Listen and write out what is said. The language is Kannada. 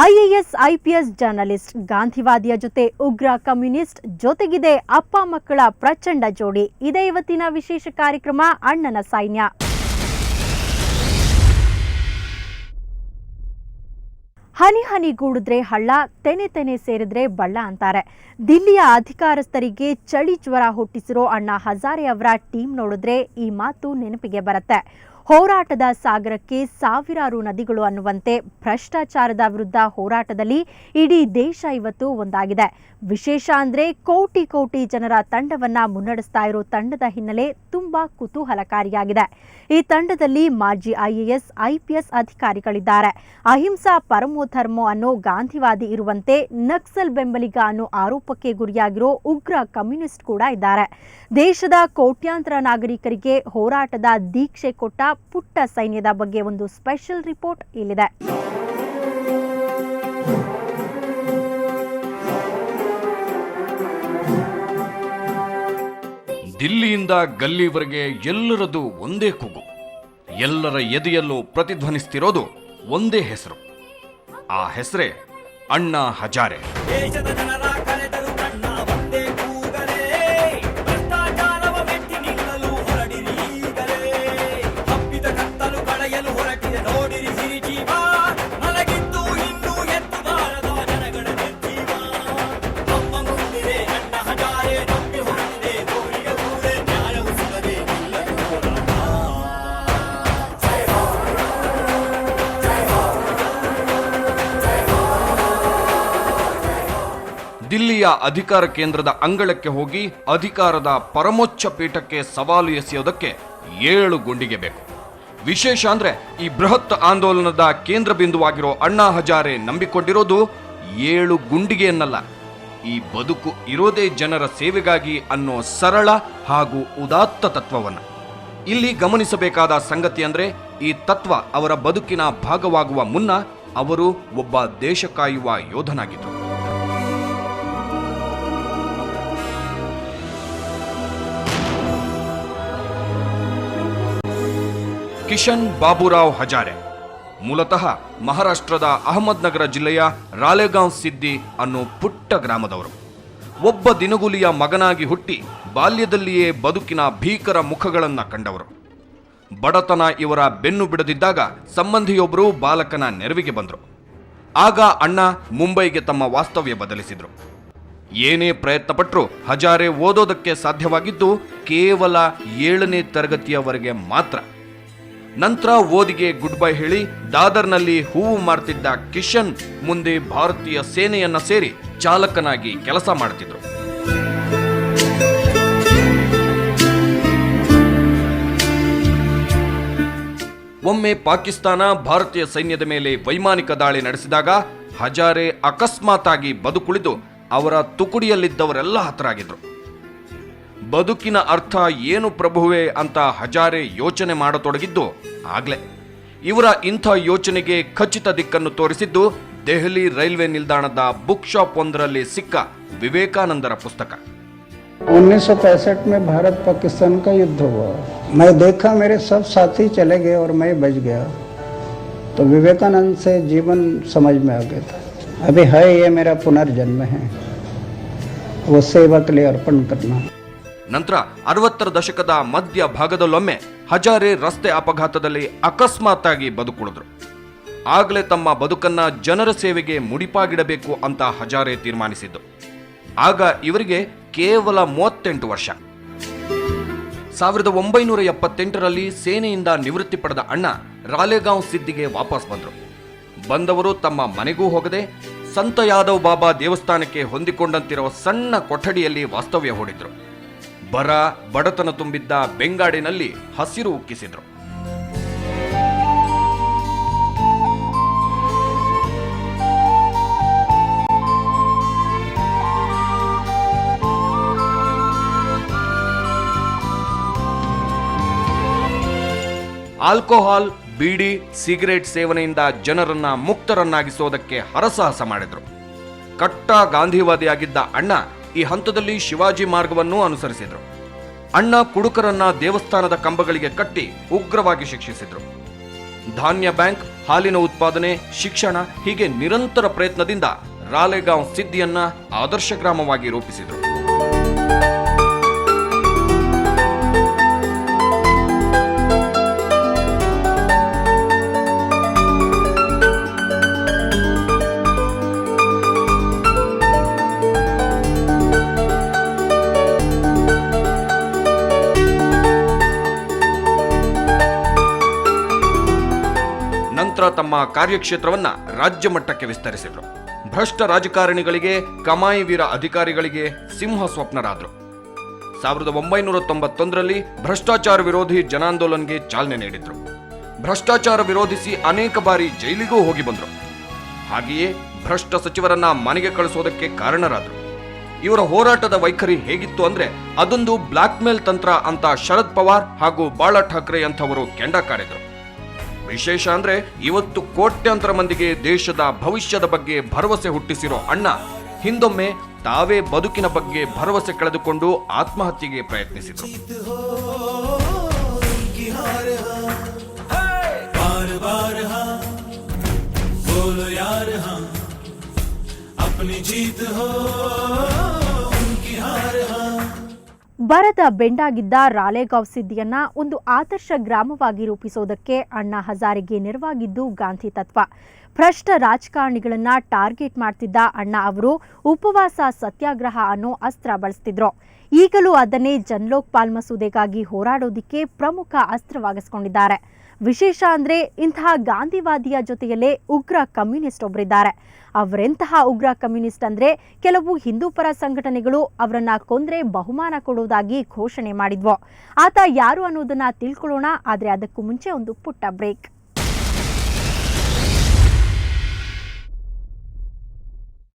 ಐಎಎಸ್ ಐಪಿಎಸ್ ಜರ್ನಲಿಸ್ಟ್ ಗಾಂಧಿವಾದಿಯ ಜೊತೆ ಉಗ್ರ ಕಮ್ಯುನಿಸ್ಟ್ ಜೊತೆಗಿದೆ ಅಪ್ಪ ಮಕ್ಕಳ ಪ್ರಚಂಡ ಜೋಡಿ. ಇದೇ ಇವತ್ತಿನ ವಿಶೇಷ ಕಾರ್ಯಕ್ರಮ ಅಣ್ಣನ ಸೈನ್ಯ. ಹನಿ ಹನಿ ಗೂಡಿದ್ರೆ ಹಳ್ಳ, ತೆನೆ ತೆನೆ ಸೇರಿದ್ರೆ ಬಳ್ಳ ಅಂತಾರೆ. ದಿಲ್ಲಿಯ ಅಧಿಕಾರಸ್ಥರಿಗೆ ಚಳಿ ಜ್ವರ ಹುಟ್ಟಿಸಿರೋ ಅಣ್ಣಾ ಹಜಾರೆ ಅವರ ಟೀಮ್ ನೋಡಿದ್ರೆ ಈ ಮಾತು ನೆನಪಿಗೆ ಬರುತ್ತೆ. ಹೋರಾಟದ ಸಾಗರಕ್ಕೆ ಸಾವಿರಾರು ನದಿಗಳು ಅನ್ನುವಂತೆ ಭ್ರಷ್ಟಾಚಾರದ ವಿರುದ್ಧ ಹೋರಾಟದಲ್ಲಿ ಇಡೀ ದೇಶ ಇವತ್ತು ಒಂದಾಗಿದೆ. ವಿಶೇಷ ಅಂದ್ರೆ ಕೋಟಿ ಕೋಟಿ ಜನರ ತಂಡವನ್ನ ಮುನ್ನಡೆಸ್ತಾ ಇರೋ ತಂಡದ ಹಿನ್ನೆಲೆ ತುಂಬಾ ಕುತೂಹಲಕಾರಿಯಾಗಿದೆ. ಈ ತಂಡದಲ್ಲಿ ಮಾಜಿ ಐಎಎಸ್ ಐಪಿಎಸ್ ಅಧಿಕಾರಿಗಳಿದ್ದಾರೆ. ಅಹಿಂಸಾ ಪರಮೋ ಧರ್ಮೋ ಅನ್ನೋ ಗಾಂಧಿವಾದಿ ಇರುವಂತೆ ನಕ್ಸಲ್ ಬೆಂಬಲಿಗ ಅನ್ನೋ ಆರೋಪಕ್ಕೆ ಗುರಿಯಾಗಿರೋ ಉಗ್ರ ಕಮ್ಯುನಿಸ್ಟ್ ಕೂಡ ಇದ್ದಾರೆ. ದೇಶದ ಕೋಟ್ಯಾಂತರ ನಾಗರಿಕರಿಗೆ ಹೋರಾಟದ ದೀಕ್ಷೆ ಕೊಟ್ಟ ಪುಟ್ಟ ಸೈನ್ಯದ ಬಗ್ಗೆ ಒಂದು ಸ್ಪೆಷಲ್ ರಿಪೋರ್ಟ್ ಇಲ್ಲಿದೆ. ದಿಲ್ಲಿಯಿಂದ ಗಲ್ಲಿವರೆಗೆ ಎಲ್ಲರದು ಒಂದೇ ಕೂಗು, ಎಲ್ಲರ ಎದೆಯಲ್ಲೂ ಪ್ರತಿಧ್ವನಿಸ್ತಿರೋದು ಒಂದೇ ಹೆಸರು. ಆ ಹೆಸರೇ ಅಣ್ಣಾ ಹಜಾರೆ. ದಿಲ್ಲಿಯ ಅಧಿಕಾರ ಕೇಂದ್ರದ ಅಂಗಳಕ್ಕೆ ಹೋಗಿ ಅಧಿಕಾರದ ಪರಮೋಚ್ಚ ಪೀಠಕ್ಕೆ ಸವಾಲು ಎಸೆಯೋದಕ್ಕೆ 7 ಗುಂಡಿಗೆ ಬೇಕು. ವಿಶೇಷ ಅಂದ್ರೆ ಈ ಬೃಹತ್ ಆಂದೋಲನದ ಕೇಂದ್ರ ಬಿಂದುವಾಗಿರೋ ಅಣ್ಣಾ ಹಜಾರೆ ನಂಬಿಕೊಂಡಿರೋದು 7 ಗುಂಡಿಗೆಯನ್ನಲ್ಲ, ಈ ಬದುಕು ಇರೋದೇ ಜನರ ಸೇವೆಗಾಗಿ ಅನ್ನೋ ಸರಳ ಹಾಗೂ ಉದಾತ್ತ ತತ್ವವನ್ನು. ಇಲ್ಲಿ ಗಮನಿಸಬೇಕಾದ ಸಂಗತಿ ಅಂದ್ರೆ ಈ ತತ್ವ ಅವರ ಬದುಕಿನ ಭಾಗವಾಗುವ ಮುನ್ನ ಅವರು ಒಬ್ಬ ದೇಶ ಕಾಯುವ ಯೋಧನಾಗಿದ್ದರು. ಕಿಶನ್ ಬಾಬುರಾವ್ ಹಜಾರೆ ಮೂಲತಃ ಮಹಾರಾಷ್ಟ್ರದ ಅಹಮದ್ನಗರ ಜಿಲ್ಲೆಯ ರಾಲೇಗಾಂವ್ ಸಿದ್ದಿ ಅನ್ನೋ ಪುಟ್ಟ ಗ್ರಾಮದವರು. ಒಬ್ಬ ದಿನಗೂಲಿಯ ಮಗನಾಗಿ ಹುಟ್ಟಿ ಬಾಲ್ಯದಲ್ಲಿಯೇ ಬದುಕಿನ ಭೀಕರ ಮುಖಗಳನ್ನು ಕಂಡವರು. ಬಡತನ ಇವರ ಬೆನ್ನು ಬಿಡದಿದ್ದಾಗ ಸಂಬಂಧಿಯೊಬ್ಬರು ಬಾಲಕನ ನೆರವಿಗೆ ಬಂದರು. ಆಗ ಅಣ್ಣ ಮುಂಬೈಗೆ ತಮ್ಮ ವಾಸ್ತವ್ಯ ಬದಲಿಸಿದ್ರು. ಏನೇ ಪ್ರಯತ್ನ ಪಟ್ಟರೂ ಹಜಾರೆ ಓದೋದಕ್ಕೆ ಸಾಧ್ಯವಾಗಿದ್ದು ಕೇವಲ 7ನೇ ತರಗತಿಯವರೆಗೆ ಮಾತ್ರ. ನಂತರ ಓದಿಗೆ ಗುಡ್ ಬೈ ಹೇಳಿ ದಾದರ್ನಲ್ಲಿ ಹೂವು ಮಾರ್ತಿದ್ದ ಕಿಶನ್ ಮುಂದೆ ಭಾರತೀಯ ಸೇನೆಯನ್ನ ಸೇರಿ ಚಾಲಕನಾಗಿ ಕೆಲಸ ಮಾಡ್ತಿದ್ರು. ಒಮ್ಮೆ ಪಾಕಿಸ್ತಾನ ಭಾರತೀಯ ಸೈನ್ಯದ ಮೇಲೆ ವೈಮಾನಿಕ ದಾಳಿ ನಡೆಸಿದಾಗ ಹಜಾರೆ ಅಕಸ್ಮಾತ್ ಆಗಿ ಬದುಕುಳಿದು ಅವರ ತುಕುಡಿಯಲ್ಲಿದ್ದವರೆಲ್ಲ ಹತರಾಗಿದ್ರು. ಬದುಕಿನ ಅರ್ಥ ಏನು ಪ್ರಭುವೇ ಅಂತ ಹಜಾರೆ ಯೋಚನೆ ಮಾಡತೊಡಗಿದ್ದು ಆಗ್ಲೇ. ಇವರ ಇಂಥ ಯೋಚನೆಗೆ ಖಚಿತ ದಿಕ್ಕನ್ನು ತೋರಿಸಿದ್ದು ದೆಹಲಿ ರೈಲ್ವೆ ನಿಲ್ದಾಣದ ಬುಕ್ ಶಾಪ್ ಒಂದರಲ್ಲಿ ಸಿಕ್ಕ ವಿವೇಕಾನಂದರ ಪುಸ್ತಕ. 1965 में भारत पाकिस्तान का युद्ध हुआ. मैं देखा मेरे सब साथी चले गए और मैं बच गया. तो विवेकानंद से जीवन समझ में आ गया था. अभी है ये मेरा पुनर्जन्म है, वो सेवा के लिए अर्पण करना. ನಂತರ 60ರ ದಶಕದ ಮಧ್ಯ ಭಾಗದಲ್ಲೊಮ್ಮೆ ಹಜಾರೆ ರಸ್ತೆ ಅಪಘಾತದಲ್ಲಿ ಅಕಸ್ಮಾತ್ ಆಗಿ ಬದುಕುಳಿದ್ರು. ಆಗಲೇ ತಮ್ಮ ಬದುಕನ್ನ ಜನರ ಸೇವೆಗೆ ಮುಡಿಪಾಗಿಡಬೇಕು ಅಂತ ಹಜಾರೆ ತೀರ್ಮಾನಿಸಿದ್ದು. ಆಗ ಇವರಿಗೆ ಕೇವಲ 38 ವರ್ಷ. 1978ರಲ್ಲಿ ಸೇನೆಯಿಂದ ನಿವೃತ್ತಿ ಪಡೆದ ಅಣ್ಣ ರಾಲೇಗಾಂವ್ ಸಿದ್ದಿಗೆ ವಾಪಸ್ ಬಂದರು. ಬಂದವರು ತಮ್ಮ ಮನೆಗೂ ಹೋಗದೆ ಸಂತ ಯಾದವ್ ಬಾಬಾ ದೇವಸ್ಥಾನಕ್ಕೆ ಹೊಂದಿಕೊಂಡಂತಿರೋ ಸಣ್ಣ ಕೊಠಡಿಯಲ್ಲಿ ವಾಸ್ತವ್ಯ ಹೂಡಿದ್ರು. ಬರ ಬಡತನ ತುಂಬಿದ್ದ ಬೆಂಗಾಡಿನಲ್ಲಿ ಹಸಿರು ಉಕ್ಕಿಸಿದ್ರು. ಆಲ್ಕೋಹಾಲ್, ಬೀಡಿ, ಸಿಗರೇಟ್ ಸೇವನೆಯಿಂದ ಜನರನ್ನ ಮುಕ್ತರನ್ನಾಗಿಸೋದಕ್ಕೆ ಹರಸಾಹಸ ಮಾಡಿದ್ರು. ಕಟ್ಟ ಗಾಂಧಿವಾದಿಯಾಗಿದ್ದ ಅಣ್ಣ ಈ ಹಂತದಲ್ಲಿ ಶಿವಾಜಿ ಮಾರ್ಗವನ್ನು ಅನುಸರಿಸಿದ್ರು. ಅಣ್ಣ ಕುಡುಕರನ್ನ ದೇವಸ್ಥಾನದ ಕಂಬಗಳಿಗೆ ಕಟ್ಟಿ ಉಗ್ರವಾಗಿ ಶಿಕ್ಷಿಸಿದ್ರು. ಧಾನ್ಯ ಬ್ಯಾಂಕ್, ಹಾಲಿನ ಉತ್ಪಾದನೆ, ಶಿಕ್ಷಣ ಹೀಗೆ ನಿರಂತರ ಪ್ರಯತ್ನದಿಂದ ರಾಲೇಗಾಂವ್ ಸಿದ್ದಿಯನ್ನ ಆದರ್ಶ ಗ್ರಾಮವಾಗಿ ರೂಪಿಸಿದರು. ನಂತರ ತಮ್ಮ ಕಾರ್ಯಕ್ಷೇತ್ರವನ್ನ ರಾಜ್ಯ ಮಟ್ಟಕ್ಕೆ ವಿಸ್ತರಿಸಿದ್ರು. ಭ್ರಷ್ಟ ರಾಜಕಾರಣಿಗಳಿಗೆ, ಕಮಾಯಿ ವೀರ ಅಧಿಕಾರಿಗಳಿಗೆ ಸಿಂಹ ಸ್ವಪ್ನರಾದ್ರು. 1991ರಲ್ಲಿ ಭ್ರಷ್ಟಾಚಾರ ವಿರೋಧಿ ಜನಾಂದೋಲನ್ಗೆ ಚಾಲನೆ ನೀಡಿದ್ರು. ಭ್ರಷ್ಟಾಚಾರ ವಿರೋಧಿಸಿ ಅನೇಕ ಬಾರಿ ಜೈಲಿಗೂ ಹೋಗಿ ಬಂದ್ರು. ಹಾಗೆಯೇ ಭ್ರಷ್ಟ ಸಚಿವರನ್ನ ಮನೆಗೆ ಕಳಿಸೋದಕ್ಕೆ ಕಾರಣರಾದ್ರು. ಇವರ ಹೋರಾಟದ ವೈಖರಿ ಹೇಗಿತ್ತು ಅಂದ್ರೆ ಅದೊಂದು ಬ್ಲಾಕ್ ಮೇಲ್ ತಂತ್ರ ಅಂತ ಶರದ್ ಪವಾರ್ ಹಾಗೂ ಬಾಳಾ ಠಾಕ್ರೆ ಅಂಥವರು ಕೆಂಡ ಕಾಡಿದ್ರು. ವಿಶೇಷ ಅಂದ್ರೆ ಇವತ್ತು ಕೋಟ್ಯಾಂತರ ಮಂದಿಗೆ ದೇಶದ ಭವಿಷ್ಯದ ಬಗ್ಗೆ ಭರವಸೆ ಹುಟ್ಟಿಸಿರೋ ಅಣ್ಣ ಹಿಂದೊಮ್ಮೆ ತಾವೇ ಬದುಕಿನ ಬಗ್ಗೆ ಭರವಸೆ ಕಳೆದುಕೊಂಡು ಆತ್ಮಹತ್ಯೆಗೆ ಪ್ರಯತ್ನಿಸಿದರು. ಬರದ ಬೆಂಡಾಗಿದ್ದ ರಾಲೇಗಾಂವ್ ಸಿದ್ದಿಯನ್ನ ಒಂದು ಆದರ್ಶ ಗ್ರಾಮವಾಗಿ ರೂಪಿಸೋದಕ್ಕೆ ಅಣ್ಣಾ ಹಜಾರೆಗೆ ನೆರವಾಗಿದ್ದು ಗಾಂಧಿ ತತ್ವ. ಭ್ರಷ್ಟ ರಾಜಕಾರಣಿಗಳನ್ನ ಟಾರ್ಗೆಟ್ ಮಾಡ್ತಿದ್ದ ಅಣ್ಣಾ ಅವರು ಉಪವಾಸ ಸತ್ಯಾಗ್ರಹ ಅನ್ನೋ ಅಸ್ತ್ರ ಬಳಸ್ತಿದ್ರು. ಈಗಲೂ ಅದನ್ನೇ ಜನ್ಲೋಕ್ಪಾಲ್ ಮಸೂದೆಗಾಗಿ ಹೋರಾಡೋದಿಕ್ಕೆ ಪ್ರಮುಖ ಅಸ್ತ್ರವಾಗಿಸಿಕೊಂಡಿದ್ದಾರೆ. ವಿಶೇಷ ಅಂದ್ರೆ ಇಂತಹ ಗಾಂಧಿವಾದಿಯ ಜೊತೆಯಲ್ಲೇ ಉಗ್ರ ಕಮ್ಯುನಿಸ್ಟ್ ಒಬ್ಬರಿದ್ದಾರೆ. ಅವರೆಂತಹ ಉಗ್ರ ಕಮ್ಯುನಿಸ್ಟ್ ಅಂದ್ರೆ ಕೆಲವು ಹಿಂದೂ ಪರ ಸಂಘಟನೆಗಳು ಅವರನ್ನ ಕೊಂದ್ರೆ ಬಹುಮಾನ ಕೊಡುವುದಾಗಿ ಘೋಷಣೆ ಮಾಡಿದ್ವು. ಆತ ಯಾರು ಅನ್ನೋದನ್ನ ತಿಳ್ಕೊಳ್ಳೋಣ. ಆದ್ರೆ ಅದಕ್ಕೂ ಮುಂಚೆ ಒಂದು ಪುಟ್ಟ ಬ್ರೇಕ್.